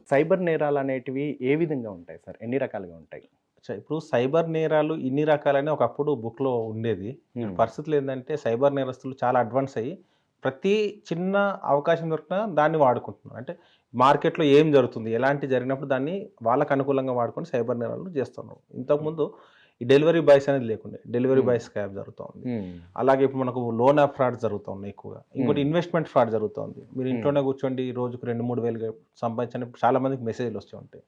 Cyber నేరాలు అనేటివి ఏ విధంగా ఉంటాయి సార్? ఎన్ని రకాలుగా ఉంటాయి? ఇప్పుడు సైబర్ నేరాలు ఇన్ని రకాలని ఒకప్పుడు బుక్‌లో ఉండేది. పరిస్థితులు ఏందంటే సైబర్ నేరస్తులు చాలా అడ్వాన్స్ అయ్యి ప్రతి చిన్న అవకాశం దొరికినా దాన్ని వాడుకుంటున్నారు. అంటే మార్కెట్‌లో ఏం జరుగుతుంది? ఎలాంటి జరిగినప్పుడు దాన్ని వాళ్ళకి అనుకూలంగా వాడుకొని సైబర్ నేరాలు చేస్తున్నారు. ఇంతకుముందు ఈ డెలివరీ బాయ్స్ అనేది లేకుండే. డెలివరీ బాయ్ స్కామ్ జరుగుతా ఉంది. అలాగే ఇప్పుడు మనకు లోన్ యాప్ ఫ్రాడ్ జరుగుతా ఉన్నాయి ఎక్కువగా. ఇంకోటి ఇన్వెస్ట్‌మెంట్ ఫ్రాడ్ జరుగుతోంది. మీరు ఇంట్లోనే కూర్చోండి రోజుకు 2, 3 వేలు సంపాదించని చాలా మందికి మెసేజ్‌లు వస్తూ ఉంటాయి.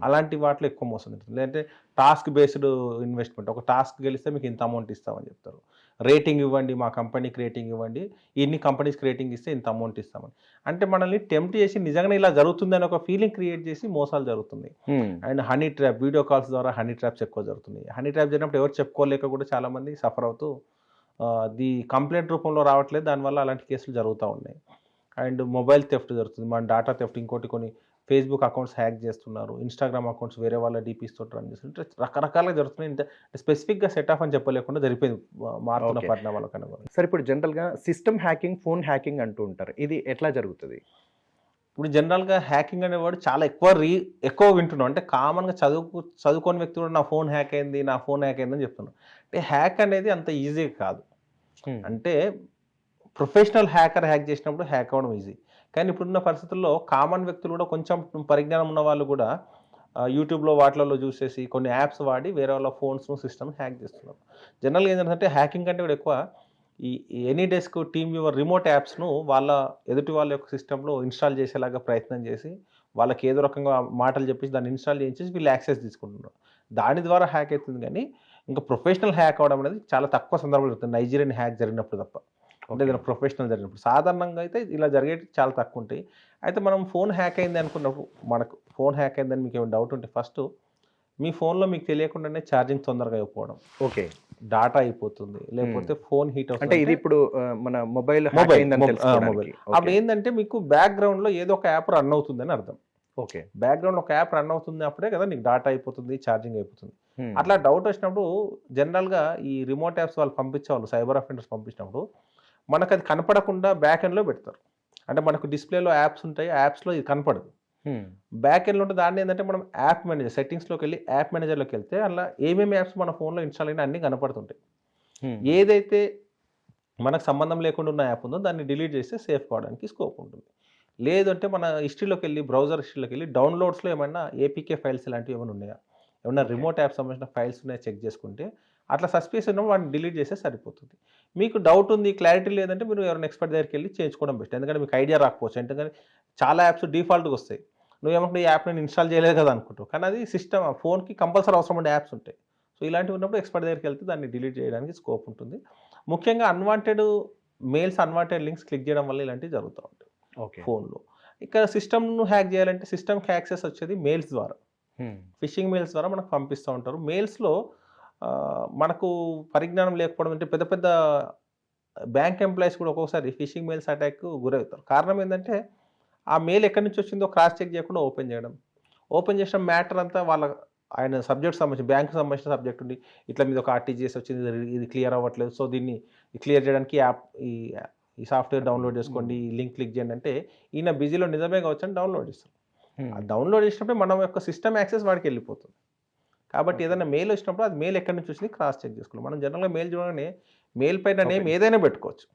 అలాంటి వాటిలో ఎక్కువ మోసం జరుగుతుంది. లేదంటే టాస్క్ బేస్డ్ ఇన్వెస్ట్‌మెంట్. ఒక టాస్క్ గెలిస్తే మీకు ఇంత అమౌంట్ ఇస్తామని చెప్తారు. రేటింగ్ ఇవ్వండి, మా కంపెనీకి రేటింగ్ ఇవ్వండి. ఇన్ని కంపెనీస్‌కి రేటింగ్ ఇస్తే ఇంత అమౌంట్ ఇస్తామని. అంటే మనల్ని టెంప్ట్ చేసి నిజంగానే ఇలా జరుగుతుందని ఒక ఫీలింగ్ క్రియేట్ చేసి మోసాలు జరుగుతున్నాయి. And honey trap, video calls ద్వారా హనీ ట్రాప్స్ ఎక్కువ జరుగుతున్నాయి. హనీ ట్రాప్ జరిగినప్పుడు ఎవరు చెప్పుకోలేక కూడా చాలామంది సఫర్ అవుతూ అది కంప్లైంట్ రూపంలో రావట్లేదు. దానివల్ల అలాంటి కేసులు జరుగుతూ ఉన్నాయి. అండ్ మొబైల్ థెఫ్ట్ జరుగుతుంది. మన డేటా థెఫ్ట్, ఇంకోటి కొన్ని ఫేస్‌బుక్ అకౌంట్స్ హ్యాక్ చేస్తున్నారు. ఇన్‌స్టాగ్రామ్ అకౌంట్స్ వేరే వాళ్ళ డీపీస్ తోటి రన్ చేస్తున్నారు. రకరకాలుగా జరుగుతున్నాయి. స్పెసిఫిక్‌గా సెట్ ఆఫ్ అని చెప్పలేకుండా జరిగిపోయింది మారుతున్న పరిణామాలకు అనుగుణంగా. సార్ ఇప్పుడు జనరల్‌గా సిస్టమ్ హ్యాకింగ్, ఫోన్ హ్యాకింగ్ అంటూ ఉంటారు. ఇది ఎట్లా జరుగుతది? ఇప్పుడు జనరల్‌గా హ్యాకింగ్ అనేవాడు చాలా ఎక్కువ వింటున్నాం. అంటే కామన్‌గా చదువుకోని వ్యక్తి కూడా నా ఫోన్ హ్యాక్ అయింది, నా ఫోన్ హ్యాక్ అయిందని చెప్తున్నారు. అంటే హ్యాక్ అనేది అంత ఈజీ కాదు. అంటే ప్రొఫెషనల్ హ్యాకర్ హ్యాక్ చేసినప్పుడు హ్యాక్ అవ్వడం ఈజీ. కానీ ఇప్పుడున్న పరిస్థితుల్లో కామన్ వ్యక్తులు కూడా కొంచెం పరిజ్ఞానం ఉన్న వాళ్ళు కూడా యూట్యూబ్‌లో వాటిలలో చూసేసి కొన్ని యాప్స్ వాడి వేరే వాళ్ళ ఫోన్స్‌ను, సిస్టమ్‌ని హ్యాక్ చేస్తున్నారు. జనరల్‌గా ఏంటంటే హ్యాకింగ్ కంటే కూడా ఎక్కువ ఈ ఎనీడెస్క్, టీమ్ వ్యూవర్ రిమోట్ యాప్స్‌ను ఎదుటి వాళ్ళ యొక్క సిస్టమ్‌లో ఇన్‌స్టాల్ చేసేలాగా ప్రయత్నం చేసి వాళ్ళకి ఏదో రకంగా మాటలు చెప్పేసి దాన్ని ఇన్‌స్టాల్ చేయించేసి వీళ్ళు యాక్సెస్ తీసుకుంటున్నారు. దాని ద్వారా హ్యాక్ అవుతుంది కానీ ఇంకా ప్రొఫెషనల్ హ్యాక్ అవ్వడం అనేది చాలా తక్కువ సందర్భాలు జరుగుతుంది. నైజీరియన్ హ్యాక్ జరిగినప్పుడు తప్ప. అంటే ఏదైనా ప్రొఫెషనల్ జరిగినప్పుడు. సాధారణంగా అయితే ఇలా జరిగేవి చాలా తక్కువ ఉంటాయి. అయితే మనం ఫోన్ హ్యాక్ అయింది అనుకున్నప్పుడు మనకు ఫోన్ హ్యాక్ అయిందని మీకు ఏమైనా డౌట్ ఉంటే ఫస్ట్ మీ ఫోన్‌లో మీకు తెలియకుండానే ఛార్జింగ్ తొందరగా అయిపోవడం. ఓకే. డాటా అయిపోతుంది. లేకపోతే ఫోన్ హీట్ అవుతుంది. అంటే ఇది ఇప్పుడు మన మొబైల్ హ్యాక్ అయిందని తెలుసుకోవడానికి. అప్పుడు ఏందంటే మీకు బ్యాక్‌గ్రౌండ్‌లో ఏదో ఒక యాప్ రన్ అవుతుందని అర్థం. ఓకే. బ్యాక్‌గ్రౌండ్‌లో ఒక యాప్ రన్ అవుతుంది అప్పుడే కదా నీకు డాటా అయిపోతుంది, ఛార్జింగ్ అయిపోతుంది. అట్లా డౌట్ వచ్చినప్పుడు జనరల్‌గా ఈ రిమోట్ యాప్స్ వాళ్ళు పంపించేవాళ్ళు, సైబర్ అఫెండర్స్ పంపించినప్పుడు మనకు అది కనపడకుండా బ్యాక్ ఎండ్‌లో పెడతారు. అంటే మనకు డిస్‌ప్లేలో యాప్స్ ఉంటాయి. ఆ యాప్స్‌లో ఇది కనపడదు. బ్యాక్ ఎండ్‌లో ఉంటే దాన్ని ఏంటంటే మనం యాప్ మేనేజర్ సెట్టింగ్స్‌లోకి వెళ్ళి యాప్ మేనేజర్‌లోకి వెళ్తే అలా ఏమేమి యాప్స్ మన ఫోన్‌లో ఇన్‌స్టాల్ అయినా అన్నీ కనపడుతుంటాయి. ఏదైతే మనకు సంబంధం లేకుండా ఉన్న యాప్ ఉందో దాన్ని డిలీట్ చేస్తే సేఫ్ కావడానికి స్కోప్ ఉంటుంది. లేదంటే మన హిస్టరీలోకి వెళ్ళి బ్రౌజర్ హిస్టరీలోకి వెళ్ళి డౌన్లోడ్స్‌లో ఏమైనా ఏపీకే ఫైల్స్ ఇలాంటివి ఏమైనా ఉన్నాయా? ఏమన్నా రిమోట్ యాప్ సంబంధించిన ఫైల్స్ ఉన్నాయా చెక్ చేసుకుంటే అట్లా సస్పిషియస్ ఉన్నప్పుడు వాటిని డిలీట్ చేస్తే సరిపోతుంది. మీకు డౌట్ ఉంది, క్లారిటీ లేదంటే మీరు ఎవరైనా ఎక్స్పర్ట్ దగ్గరికి వెళ్ళి చేయించుకోవడం బెస్ట్. ఎందుకంటే మీకు ఐడియా రాకపోవచ్చు. ఎందుకంటే చాలా యాప్స్ డిఫాల్ట్‌గా వస్తాయి. నువ్వేమనుకుంటే ఈ యాప్ నేను ఇన్‌స్టాల్ చేయలేదు కదా అనుకుంటావు. కానీ అది సిస్టమ్ ఫోన్‌కి కంపల్సరీ అవసరం ఉండే యాప్స్ ఉంటాయి. సో ఇలాంటివి ఉన్నప్పుడు ఎక్స్పర్ట్ దగ్గరికి వెళ్తే దాన్ని డిలీట్ చేయడానికి స్కోప్ ఉంటుంది. ముఖ్యంగా unwanted mails, unwanted links click చేయడం వల్ల ఇలాంటివి జరుగుతూ ఉంటాయి ఫోన్‌లో. ఇక్కడ సిస్టమ్‌ను హ్యాక్ చేయాలంటే సిస్టమ్‌కి యాక్సెస్ వచ్చేది మెయిల్స్ ద్వారా. ఫిషింగ్ మెయిల్స్ ద్వారా మనకు పంపిస్తూ ఉంటారు. మెయిల్స్‌లో మనకు పరిజ్ఞానం లేకపోవడం అంటే పెద్ద పెద్ద బ్యాంక్ ఎంప్లాయీస్ కూడా ఒక్కొక్కసారి ఫిషింగ్ మెయిల్స్ అటాక్‌కు గురవుతారు. కారణం ఏంటంటే ఆ మెయిల్ ఎక్కడి నుంచి వచ్చిందో క్రాస్ చెక్ చేయకుండా ఓపెన్ చేయడం. ఓపెన్ చేసిన మ్యాటర్ అంతా ఆయన సబ్జెక్ట్ సంబంధించి బ్యాంక్‌కి సంబంధించిన సబ్జెక్ట్ ఉండి ఇట్లా మీద ఒక ఆర్టీజీఎస్ వచ్చింది, ఇది క్లియర్ అవ్వట్లేదు. సో దీన్ని క్లియర్ చేయడానికి ఈ సాఫ్ట్‌వేర్ డౌన్లోడ్ చేసుకోండి, ఈ లింక్ క్లిక్ చేయండి అంటే ఈయన బిజీలో నిజమే కావచ్చని డౌన్లోడ్ చేస్తారు. ఆ డౌన్లోడ్ చేసినప్పుడు మన యొక్క సిస్టమ్ యాక్సెస్ వాడికి వెళ్ళిపోతుంది. కాబట్టి ఏదైనా మెయిల్ వచ్చినప్పుడు అది మెయిల్ ఎక్కడి నుంచి వచ్చింది క్రాస్ చెక్ చేసుకోవాలి. మనం జనరల్‌గా మెయిల్ చూడగానే మెయిల్ పైన నేమ్ ఏదైనా పెట్టుకోవచ్చు.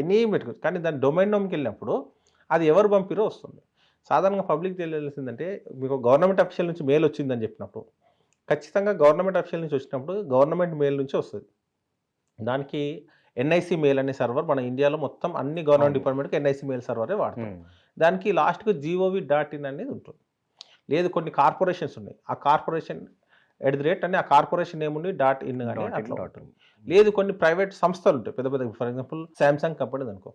ఎనీ పెట్టుకోవచ్చు. కానీ దాని డొమైన్ నేమ్‌కి వెళ్ళినప్పుడు అది ఎవరు పంపిరో వస్తుంది. సాధారణంగా పబ్లిక్ తెలియాల్సిందంటే మీకు గవర్నమెంట్ అఫీషియల్ నుంచి మెయిల్ వచ్చిందని చెప్పినప్పుడు ఖచ్చితంగా గవర్నమెంట్ అఫీషియల్ నుంచి వచ్చినప్పుడు గవర్నమెంట్ మెయిల్ నుంచి వస్తుంది. దానికి ఎన్ఐసి మెయిల్ అనే సర్వర్ మన ఇండియాలో మొత్తం అన్ని గవర్నమెంట్ డిపార్ట్మెంట్‌కి ఎన్ఐసి మెయిల్ సర్వరే వాడతాం. దానికి లాస్ట్‌కి gov.in అనేది ఉంటుంది. లేదు కొన్ని కార్పొరేషన్స్ ఉన్నాయి. ఆ కార్పొరేషన్ @ అని ఆ కార్పొరేషన్ నేమ్ ఉండి .in కానీ అట్లా ఉంటుంది. లేదు కొన్ని ప్రైవేట్ సంస్థలు ఉంటాయి పెద్ద పెద్ద. ఫర్ ఎగ్జాంపుల్ సామ్సంగ్ కంపెనీ అనుకో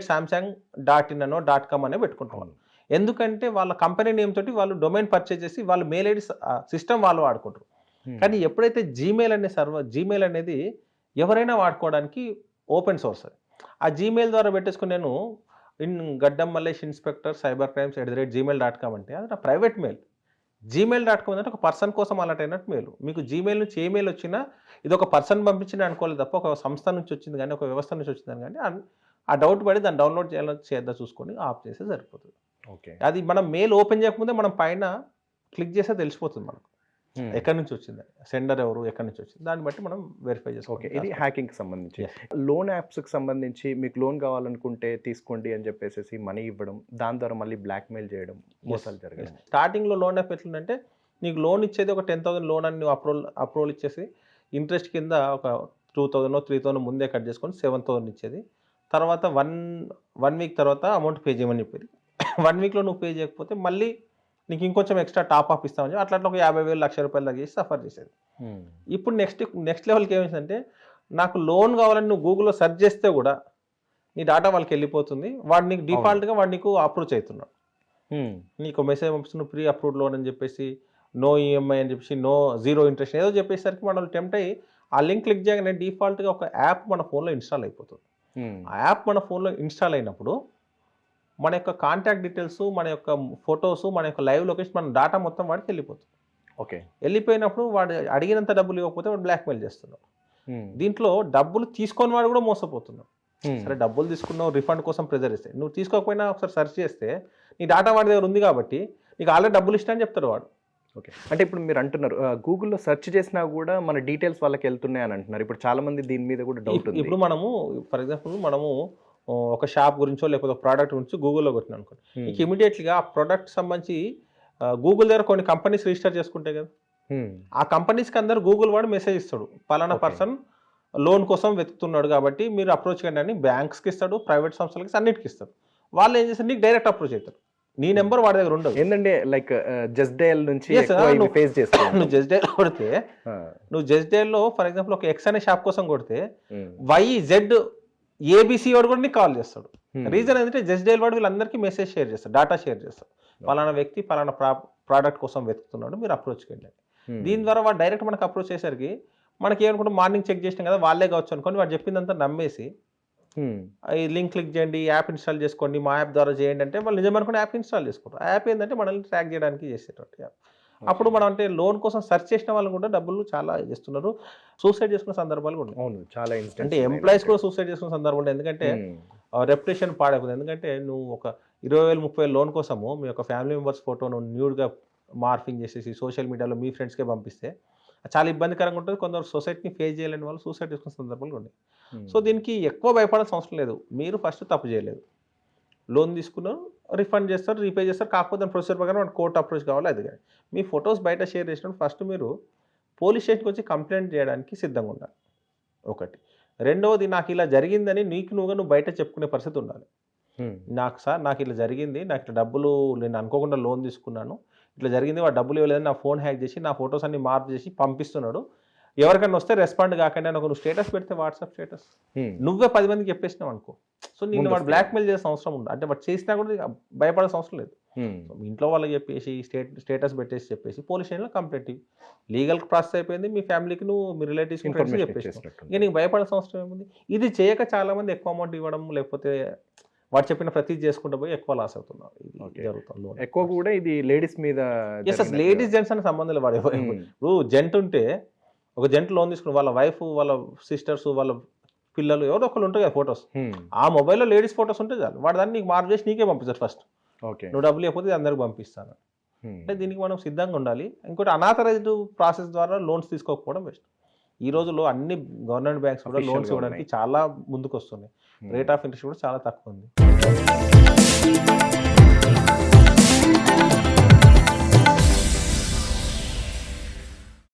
@samsung.in అనో .com అనే పెట్టుకుంటాం. ఎందుకంటే వాళ్ళ కంపెనీ నేమ్ తోటి వాళ్ళు డొమైన్ పర్చేజ్ చేసి వాళ్ళ మెయిల్ ఐడి సిస్టమ్ వాళ్ళు వాడుకుంటారు. కానీ ఎప్పుడైతే జీమెయిల్ అనేది ఎవరైనా వాడుకోవడానికి ఓపెన్ సోర్స్. ఆ జీమెయిల్ ద్వారా పెట్టేసుకుని నేను గడ్డం Mallesh inspector cyber crimes @gmail.com అంటే అది నా ప్రైవేట్ మెయిల్. gmail.com అంటే ఒక పర్సన్ కోసం అలర్ట్ అయినట్టు మెయిల్. మీకు జీమెయిల్ నుంచి ఏ మెయిల్ వచ్చినా ఇది ఒక పర్సన్ పంపించిన అనుకోలేదు తప్ప ఒక సంస్థ నుంచి వచ్చింది కానీ ఒక వ్యవస్థ నుంచి వచ్చిందని కానీ ఆ డౌట్ పడి దాన్ని డౌన్లోడ్ చేద్దా చూసుకొని ఆఫ్ చేస్తే సరిపోతుంది. ఓకే. అది మనం మెయిల్ ఓపెన్ చేయకముందే మనం పైన క్లిక్ చేస్తే తెలిసిపోతుంది మనకు ఎక్కడి నుంచి వచ్చింది, సెండర్ ఎవరు, ఎక్కడి నుంచి వచ్చింది, దాన్ని బట్టి మనం వెరిఫై ఓకే. చేసుకోవాలి. ఇది హ్యాకింగ్కి సంబంధించి. లోన్ యాప్స్కి సంబంధించి మీకు లోన్ కావాలనుకుంటే తీసుకోండి అని చెప్పేసి మనీ ఇవ్వడం, దాని ద్వారా మళ్ళీ బ్లాక్మెయిల్ చేయడం, మోసాలు జరగడం. స్టార్టింగ్లో లోన్ యాప్ ఎట్లుందంటే నీకు లోన్ ఇచ్చేది ఒక 10,000 లోన్ అని నువ్వు అప్రూవల్ ఇచ్చేసి ఇంట్రెస్ట్ కింద ఒక 2,000 3,000 ముందే కట్ చేసుకొని 7,000 ఇచ్చేది. తర్వాత వన్ వీక్ తర్వాత అమౌంట్ పే చేయమని చెప్పేది. 1 వీక్లో నువ్వు పే చేయకపోతే మళ్ళీ నీకు ఇంకొంచెం ఎక్స్ట్రా టాప్ అప్ ఇస్తామని చెప్పి అట్లా ఒక 50,000 1,00,000 దాకా చేసి సఫర్ చేసేది. ఇప్పుడు నెక్స్ట్ లెవెల్కి ఏమైందంటే నాకు లోన్ కావాలని నువ్వు గూగుల్లో సెర్చ్ చేస్తే కూడా నీ డాటా వాళ్ళకి వెళ్ళిపోతుంది. వాడు నీకు డిఫాల్ట్గా వాడు నీకు అప్రూవ్ అవుతున్నాడు. నీకు మెసేజ్ పంపిస్తున్నాడు ప్రీ అప్రూవ్డ్ లోన్ అని చెప్పేసి, నో ఈఎంఐ అని చెప్పేసి, నో జీరో ఇంట్రెస్ట్ ఏదో చెప్పేసరికి మనం టెంప్ట్ అయ్యి ఆ లింక్ క్లిక్ చేయగానే డిఫాల్ట్గా ఒక యాప్ మన ఫోన్లో ఇన్స్టాల్ అయిపోతుంది. ఆ యాప్ మన ఫోన్లో ఇన్స్టాల్ అయినప్పుడు మన యొక్క కాంటాక్ట్ డీటెయిల్స్, మన యొక్క ఫొటోస్, మన యొక్క లైవ్ లొకేషన్, మన డాటా మొత్తం వాడికి వెళ్ళిపోతుంది. ఓకే. వెళ్ళిపోయినప్పుడు వాడు అడిగినంత డబ్బులు ఇవ్వకపోతే వాడు బ్లాక్మెయిల్ చేస్తున్నాడు. దీంట్లో డబ్బులు తీసుకొని వాడు కూడా మోసపోతున్నాడు. సరే డబ్బులు తీసుకున్నావు, రిఫండ్ కోసం ప్రెజర్ ఇస్తే, నువ్వు తీసుకోకపోయినా ఒకసారి సెర్చ్ చేస్తే నీ డాటా వాడి దగ్గర ఉంది కాబట్టి నీకు ఆల్రెడీ డబ్బులు ఇష్టం అని చెప్తాడు వాడు. ఓకే. అంటే ఇప్పుడు మీరు అంటున్నారు గూగుల్లో సెర్చ్ చేసినా కూడా మన డీటెయిల్స్ వాళ్ళకి వెళ్తున్నాయి అని అంటున్నారు. ఇప్పుడు చాలా మంది దీని మీద కూడా డౌట్ ఉంది. ఇప్పుడు మనము ఫర్ ఎగ్జాంపుల్ మనము ఒక షాప్ గురించో లేకపోతే ఒక ప్రోడక్ట్ గురించి గూగుల్లో కొట్టినా అనుకోండి, నీకు ఇమీడియట్లీగా ఆ ప్రోడక్ట్ సంబంధించి గూగుల్ దగ్గర కొన్ని కంపెనీస్ రిజిస్టర్ చేసుకుంటాయి కదా, ఆ కంపెనీస్కి అందరు గూగుల్ వాడు మెసేజ్ ఇస్తాడు, పలానా పర్సన్ లోన్ కోసం వెతుకుతున్నాడు కాబట్టి మీరు అప్రోచ్ కండి అని బ్యాంక్స్కి ఇస్తాడు, ప్రైవేట్ సంస్థలకి అన్నిటికి ఇస్తాడు. వాళ్ళు ఏం చేస్తారు, నీకు డైరెక్ట్ అప్రోచ్ అవుతారు. నీ నెంబర్ వాడి దగ్గర ఉండదు. ఏంటంటే లైక్ జస్ట్ డయల్ నుంచి ఫేస్ చేస్తాను. నువ్వు జస్ట్ డయల్ కొడితే, నువ్వు జస్ట్ డయల్లో ఫర్ ఎగ్జాంపుల్ ఒక ఎక్స్ అనే షాప్ కోసం కొడితే YZ ABC వాడు కూడా నీకు కాల్ చేస్తాడు. రీజన్ ఏంటంటే జస్ట్ డయల్ వాడు వీళ్ళందరికీ మెసేజ్ షేర్ చేస్తాడు, డేటా షేర్ చేస్తాడు. పలానా వ్యక్తి పలానా ప్రోడక్ట్ కోసం వెతుకుతున్నాడు, మీరు అప్రోచ్ కండి. దీని ద్వారా వాడు డైరెక్ట్ మనకు అప్రోచ్ చేసరికి మనకి ఏమనుకుంటే మార్నింగ్ చెక్ చేసినాం కదా వాళ్ళే కావచ్చు అనుకోని వాడు చెప్పిందంతా నమ్మేసి ఈ లింక్ క్లిక్ చేయండి, యాప్ ఇన్స్టాల్ చేసుకోండి, మా యాప్ ద్వారా చేయండి అంటే వాళ్ళు నిజమనుకుని యాప్ ఇన్స్టాల్ చేసుకుంటారు. ఆ యాప్ ఏంటంటే మనల్ని ట్రాక్ చేయడానికి చేసేటట్టు యాప్. అప్పుడు మనం అంటే లోన్ కోసం సెర్చ్ చేసిన వాళ్ళు కూడా డబ్బులు చాలా చేస్తున్నారు, సూసైడ్ చేసుకున్న సందర్భాలు కూడా. అవును, చాలా అంటే ఎంప్లాయీస్ కూడా సూసైడ్ చేసుకున్న సందర్భాలు. ఎందుకంటే రెప్యుటేషన్ పాడైపోతుంది. ఎందుకంటే నువ్వు ఒక 20,000 30,000 లోన్ కోసము మీ యొక్క ఫ్యామిలీ మెంబర్స్ ఫోటోను న్యూడ్గా మార్ఫింగ్ చేసేసి సోషల్ మీడియాలో మీ ఫ్రెండ్స్కే పంపిస్తే చాలా ఇబ్బందికరంగా ఉంటుంది. కొందరు సొసైటీని ఫేస్ చేయలేని వాళ్ళు సూసైడ్ చేసుకున్న సందర్భాలు ఉన్నాయి. సో దీనికి ఎక్కువ భయపడాల్సిన అవసరం లేదు. మీరు ఫస్ట్ తప్పు చేయలేదు, లోన్ తీసుకున్నారు, రిఫండ్ చేస్తారు, రీపే చేస్తారు. కాకపోతే దాని ప్రొసీజర్ ప్రకారం కోర్టు అప్రోచ్ కావాలి. అది కానీ మీ ఫొటోస్ బయట షేర్ చేసినప్పుడు ఫస్ట్ మీరు పోలీస్ స్టేషన్కి వచ్చి కంప్లైంట్ చేయడానికి సిద్ధంగా ఉండాలి ఒకటి. రెండవది, నాకు ఇలా జరిగిందని నువ్వు బయట చెప్పుకునే పరిస్థితి ఉండాలి. నాకు ఇలా జరిగింది, నాకు ఇట్లా డబ్బులు నేను అనుకోకుండా లోన్ తీసుకున్నాను, ఇట్లా జరిగింది, వాడు డబ్బులు ఇవ్వలేదని నా ఫోన్ హ్యాక్ చేసి నా ఫొటోస్ అన్ని మార్పు చేసి పంపిస్తున్నాడు, ఎవరికైనా వస్తే రెస్పాండ్ కాకుండా నువ్వు స్టేటస్ పెడితే వాట్సాప్ స్టేటస్ నువ్వే 10 మందికి చెప్పేసినావు అనుకో, సో నేను వాడు బ్లాక్మెయిల్ చేసిన అవసరం ఉండదు. అంటే వాడు చేసినా కూడా భయపడాల్సిన అవసరం లేదు. ఇంట్లో వాళ్ళకి చెప్పేసి స్టేటస్ పెట్టేసి చెప్పేసి పోలీస్ స్టేషన్లో కంప్లైంట్ లీగల్ ప్రాసెస్ అయిపోయింది. మీ ఫ్యామిలీకి మీ రిలేటివ్స్ చెప్పేసి ఇక నీకు భయపడాల్సిన అవసరం ఏముంది. ఇది చేయక చాలా మంది ఎక్కువ అమౌంట్ ఇవ్వడం లేకపోతే వాడు చెప్పిన ప్రతి చేసుకుంటూ పోయి ఎక్కువ లాస్ అవుతున్నారు. ఇది జరుగుతుంది ఎక్కువ కూడా. ఇది లేడీస్ మీద, లేడీస్ జెంట్స్ అనే సంబంధం లేదు. వాడు ఇప్పుడు జెంట్ ఉంటే ఒక జెంట్ లోన్ తీసుకుని వాళ్ళ వైఫ్, వాళ్ళ సిస్టర్స్, వాళ్ళ పిల్లలు ఎవరో ఒకళ్ళు ఉంటాయి కదా ఫొటోస్, ఆ మొబైల్లో లేడీస్ ఫొటోస్ ఉంటే చాలు, వాడు దాన్ని నీకు మార్పు చేసి నీకే పంపిస్తారు ఫస్ట్. నువ్వు డబ్బులు లేకపోతే అందరికి పంపిస్తాను అంటే దీనికి మనం సిద్ధంగా ఉండాలి. ఇంకోటి, అనాథరైజ్డ్ ప్రాసెస్ ద్వారా లోన్స్ తీసుకోకపోవడం బెస్ట్. ఈ రోజుల్లో అన్ని గవర్నమెంట్ బ్యాంక్స్ కూడా లోన్స్ ఇవ్వడానికి చాలా ముందుకు వస్తున్నాయి. రేట్ ఆఫ్ ఇంట్రెస్ట్ కూడా చాలా తక్కువ ఉంది.